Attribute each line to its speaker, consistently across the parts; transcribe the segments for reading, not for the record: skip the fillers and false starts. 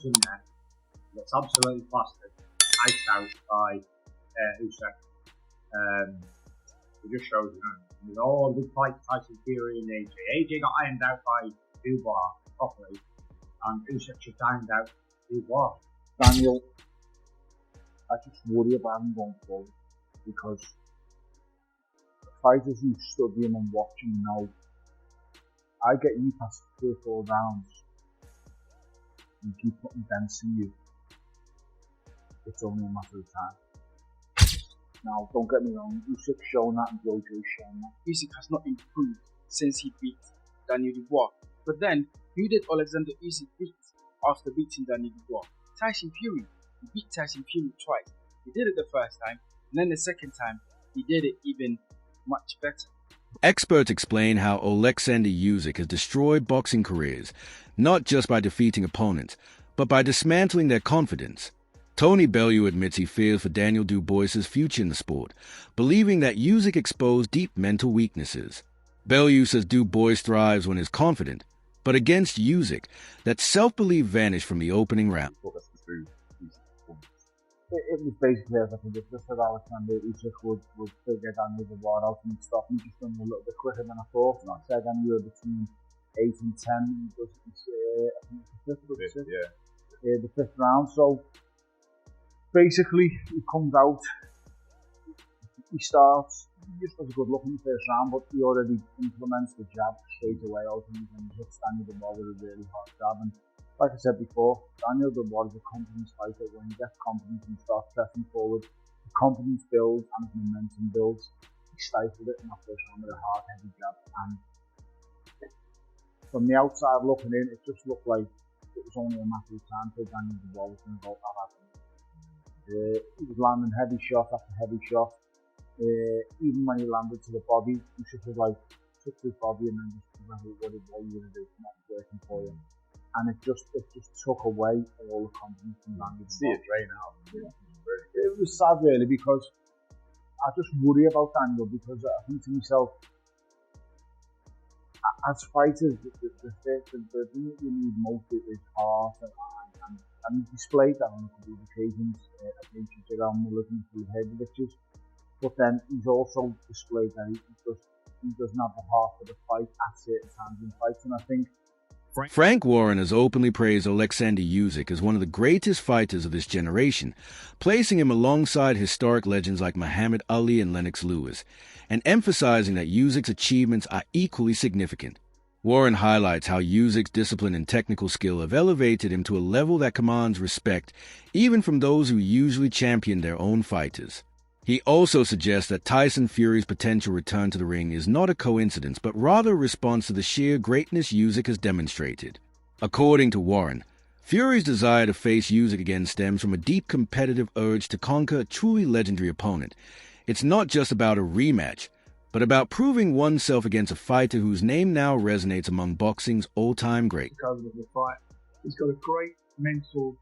Speaker 1: in there, gets absolutely plastered, iced out by Usyk. It just shows, with all the big fights, Tyson Fury and AJ. AJ got ironed out by Dubois properly, and Usyk just ironed out Dubois.
Speaker 2: Daniel, I just worry about him going forward, because the fighters who study him and watch him know, I get you past 3 or 4 rounds, and keep putting dents in you, it's only a matter of time. Now, don't get me wrong, Usyk's shown that and Jojo's shown that.
Speaker 3: Usyk has not improved since he beat Daniel Dubois. But then, who did Oleksandr Usyk beat after beating Daniel Dubois? Tyson Fury. He beat Tyson Fury twice. He did it the first time, and then the second time, he did it even much better.
Speaker 4: Experts explain how Oleksandr Usyk has destroyed boxing careers, not just by defeating opponents, but by dismantling their confidence. Tony Bellew admits he fears for Daniel Dubois' future in the sport, believing that Usyk exposed deep mental weaknesses. Bellew says Dubois thrives when he's confident, but against Usyk, that self-belief vanished from the opening round.
Speaker 2: It was basically as I think it just said Oleksandr Usyk would figure Daniel Dubois out and stop him just done a little bit quicker than I thought. And I said anywhere between 8 and 10. I think the fifth round. So basically, he comes out, he starts, he just has a good look in the first round, but he already implements the jab straight away out and he hits Daniel Dubois with a really hard jab. And like I said before, Daniel Dubois is a confidence fighter. When he gets confidence and starts pressing forward, the confidence builds and his momentum builds. He stifled it in that first round with a hard, heavy jab. And from the outside looking in, it just looked like it was only a matter of time till Daniel Dubois was going to go out. He was landing heavy shot after heavy shot. Even when he landed to the body, he just was like, took his body and then just remember what you were going to do, not working for you. And it just took away all the confidence from Daniel.
Speaker 5: See it right now.
Speaker 2: It was sad really, because I just worry about Daniel, because I think to myself, as fighters, the thing that you need most is heart, and he displayed that on a couple of occasions against Jerome Mulligan through heavyweights. But then he's also displayed that he doesn't have the heart for the fight at certain times in fights, and I think
Speaker 4: Frank Warren has openly praised Oleksandr Usyk as one of the greatest fighters of this generation, placing him alongside historic legends like Muhammad Ali and Lennox Lewis, and emphasizing that Usyk's achievements are equally significant. Warren highlights how Usyk's discipline and technical skill have elevated him to a level that commands respect even from those who usually champion their own fighters. He also suggests that Tyson Fury's potential return to the ring is not a coincidence, but rather a response to the sheer greatness Usyk has demonstrated. According to Warren, Fury's desire to face Usyk again stems from a deep competitive urge to conquer a truly legendary opponent. It's not just about a rematch, but about proving oneself against a fighter whose name now resonates among boxing's all-time greats.
Speaker 6: He's got a great mental,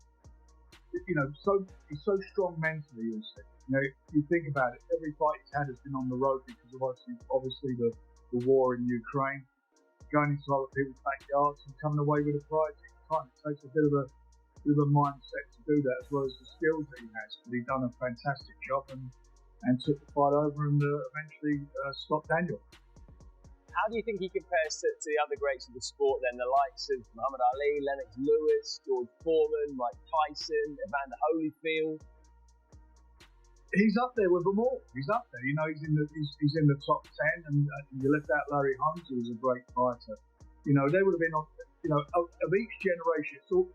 Speaker 6: he's so strong mentally, Usyk. You think about it, every fight he's had has been on the road because of obviously the war in Ukraine, going into other people's backyards and coming away with a prize each time. It takes a bit of a mindset to do that, as well as the skills that he has. But he's done a fantastic job and took the fight over and eventually stopped Daniel.
Speaker 7: How do you think he compares to the other greats of the sport then, the likes of Muhammad Ali, Lennox Lewis, George Foreman, Mike Tyson, Evander Holyfield?
Speaker 6: He's up there with them all. He's up there. He's in the top 10, and you left out Larry Holmes, who was a great fighter. They would have been on. Of each generation. So,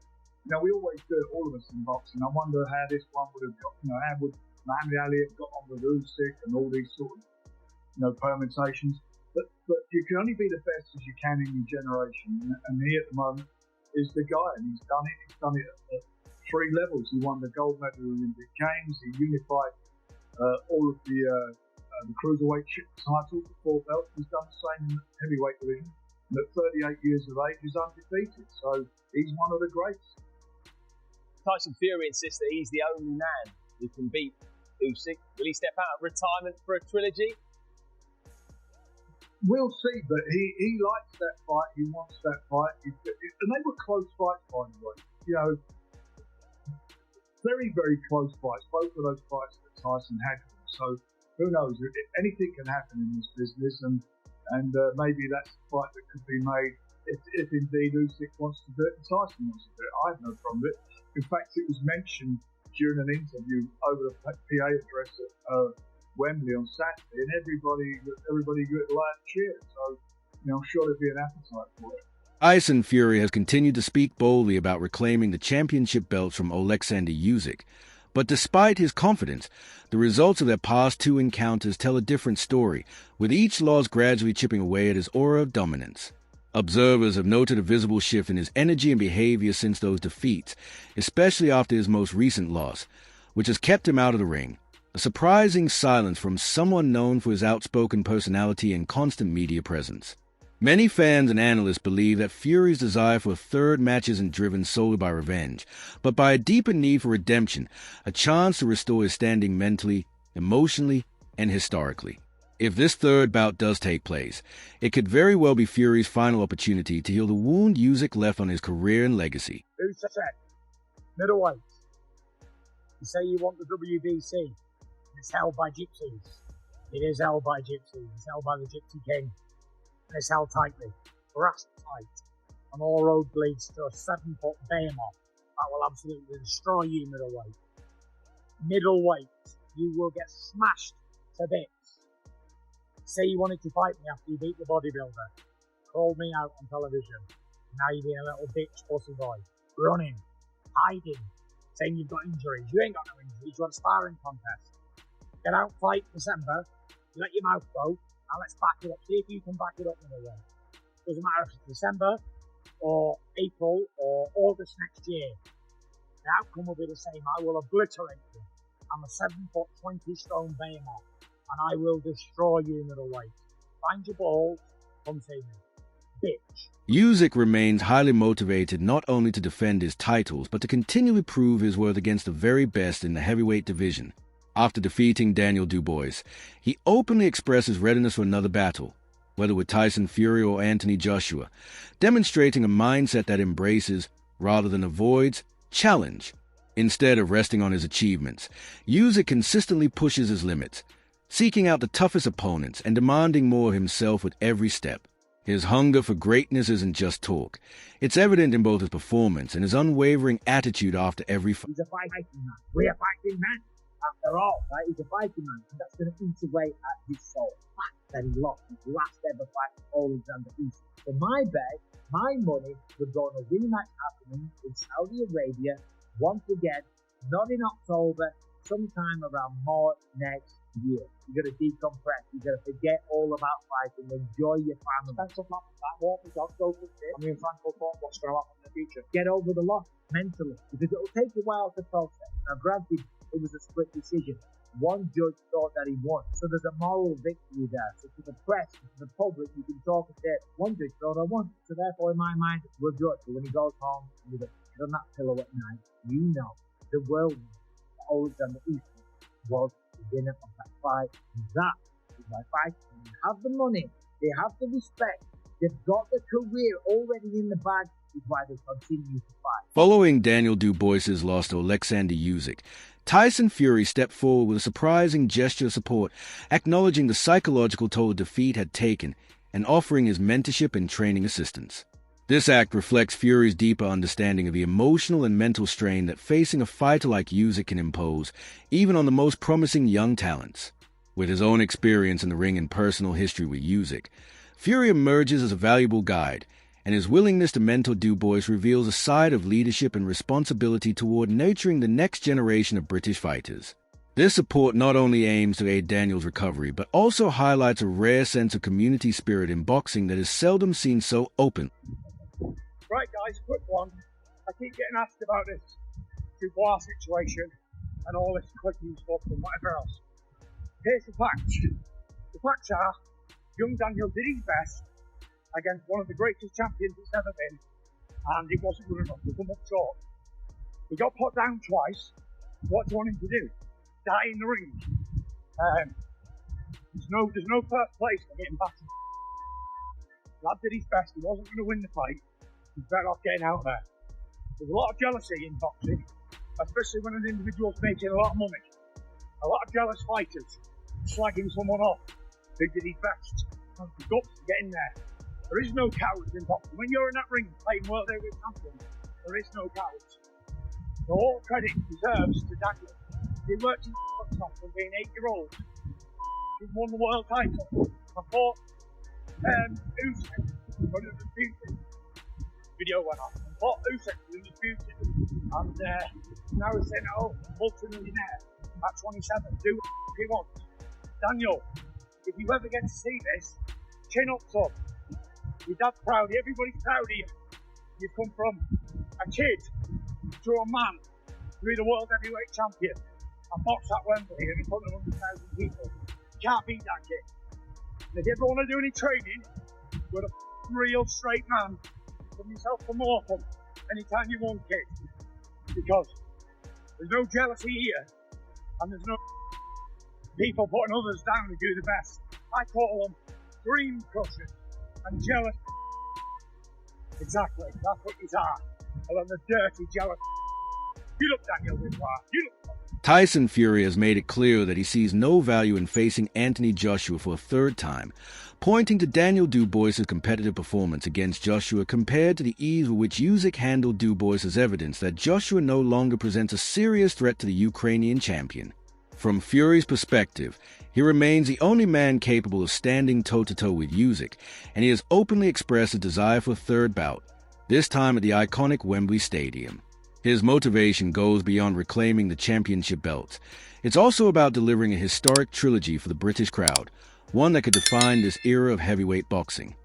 Speaker 6: we always do it, all of us in boxing. I wonder how this one would have got. How would Muhammad Ali have got on with Usyk and all these sort of, permutations. But you can only be the best as you can in your generation. And he at the moment is the guy, and he's done it. He's done it at 3 levels. He won the gold medal at the Olympic Games. He unified all of the cruiserweight title, the 4 belts. He's done the same in the heavyweight division. And at 38 years of age, he's undefeated. So he's one of the greats.
Speaker 7: Tyson Fury insists that he's the only man who can beat Usyk. Will he step out of retirement for a trilogy?
Speaker 6: We'll see, but he likes that fight. He wants that fight. And they were close fights, by the way. very, very close fights. Both of those fights that Tyson had. So who knows? Anything can happen in this business, and maybe that's the fight that could be made if indeed Usyk wants to do it and Tyson wants to do it. I have no problem with it. In fact, it was mentioned during an interview over the PA address at Wembley on Saturday, and everybody got loud and cheered. So, I'm sure there'd be an appetite for it.
Speaker 4: Tyson Fury has continued to speak boldly about reclaiming the championship belts from Oleksandr Usyk. But despite his confidence, the results of their past two encounters tell a different story, with each loss gradually chipping away at his aura of dominance. Observers have noted a visible shift in his energy and behavior since those defeats, especially after his most recent loss, which has kept him out of the ring. A surprising silence from someone known for his outspoken personality and constant media presence. Many fans and analysts believe that Fury's desire for a third match isn't driven solely by revenge, but by a deeper need for redemption, a chance to restore his standing mentally, emotionally, and historically. If this third bout does take place, it could very well be Fury's final opportunity to heal the wound Usyk left on his career and legacy.
Speaker 5: Usyk, middleweight. You say you want the WBC. It's held by gypsies. It is held by gypsies. It's held by the Gypsy King. And it's held tightly, brass tight, and all road leads to a 7-foot behemoth that will absolutely destroy you, middleweight. Middleweight, you will get smashed to bits. Say you wanted to fight me after you beat the bodybuilder, called me out on television. Now you're being a little bitch pussy boy, running, hiding, saying you've got injuries. You ain't got no injuries, you had a sparring contest. Get out, fight December, let your mouth go. Now let's back it up. See if you can back it up in a way. Doesn't matter if it's December or April or August next year. The outcome will be the same. I will obliterate you. I'm a 7-foot, 20-stone behemoth, and I will destroy you, middleweight. Find your balls, come see me. Bitch.
Speaker 4: Usyk remains highly motivated not only to defend his titles, but to continually prove his worth against the very best in the heavyweight division. After defeating Daniel Dubois, he openly expressed his readiness for another battle, whether with Tyson Fury or Anthony Joshua, demonstrating a mindset that embraces, rather than avoids, challenge. Instead of resting on his achievements, Usyk consistently pushes his limits, seeking out the toughest opponents and demanding more of himself with every step. His hunger for greatness isn't just talk. It's evident in both his performance and his unwavering attitude after every fight.
Speaker 5: He's a fighting man. We're a fighting man. After all, right, he's a fighting man, and that's going to eat away at his soul. Fact that he lost his last ever fight with Oleksandr Usyk. So my bet, my money would go on a rematch happening in Saudi Arabia once again, not in October, sometime around March next year. You got to decompress. You got to forget all about fighting. Enjoy your family. That's enough. That walk the dog go for it. I mean, Franco thought what's going to happen in the future. Get over the loss mentally, because it will take a while to process. Now, granted, it was a split decision. One judge thought that he won, so there's a moral victory there. So to the press, to the public, you can talk and say, one judge thought I won. So therefore, in my mind, we're good. But when he goes home with a on that pillow at night, you know the world that Oleksandr Usyk was the winner of that fight. And that is why fighters have the money, they have the respect, they've got the career already in the bag. Is why they continue to fight.
Speaker 4: Following Daniel Dubois' loss to Oleksandr Usyk, Tyson Fury stepped forward with a surprising gesture of support, acknowledging the psychological toll defeat had taken and offering his mentorship and training assistance. This act reflects Fury's deeper understanding of the emotional and mental strain that facing a fighter like Usyk can impose, even on the most promising young talents. With his own experience in the ring and personal history with Usyk, Fury emerges as a valuable guide, and his willingness to mentor Dubois reveals a side of leadership and responsibility toward nurturing the next generation of British fighters. This support not only aims to aid Daniel's recovery, but also highlights a rare sense of community spirit in boxing that is seldom seen so open.
Speaker 5: Right guys, quick one. I keep getting asked about this Dubois situation and all this clicking stuff and whatever else. Here's the facts. The facts are, young Daniel did his best against one of the greatest champions it's ever been, and it wasn't good enough to come up short. He got put down twice. What do you want him to do? Die in the ring? There's no first place for getting back. Lad did his best. He wasn't going to win the fight. He's better off getting out there. There's a lot of jealousy in boxing.
Speaker 6: especially when an individual's making a lot of money. A lot of jealous fighters slagging someone off who did his best and the guts to get in there. There is no cowards in boxing. When you're in that ring playing World Heavyweight Champion, there is no cowards. So all credit deserves to Daniel. He worked in boxing from being 8-year-old. He won the world title. I fought Usyk, but it was disputed. Video went off. I fought Usyk, it was disputed. And now he's saying, oh, multi-millionaire at 27, do what he wants. Daniel, if you ever get to see this, chin up, son. Your dad's proud of you, everybody's proud of you. You've come from a kid to a man to be the world heavyweight champion. I boxed at Wembley in front of 100,000 people. You can't beat that kid. And if you ever want to do any training, you're a real straight man. Give yourself some mortal anytime you want, kid. Because there's no jealousy here, and there's no people putting others down to do the best. I call them dream crushers and jealous. Exactly, that's what these are. And the dirty, jealous. You look, Daniel, you look.
Speaker 4: Tyson Fury has made it clear that he sees no value in facing Anthony Joshua for a third time, pointing to Daniel Dubois' competitive performance against Joshua compared to the ease with which Usyk handled Dubois as evidence that Joshua no longer presents a serious threat to the Ukrainian champion. From Fury's perspective, he remains the only man capable of standing toe-to-toe with Usyk, and he has openly expressed a desire for a third bout, this time at the iconic Wembley Stadium. His motivation goes beyond reclaiming the championship belt. It's also about delivering a historic trilogy for the British crowd, one that could define this era of heavyweight boxing.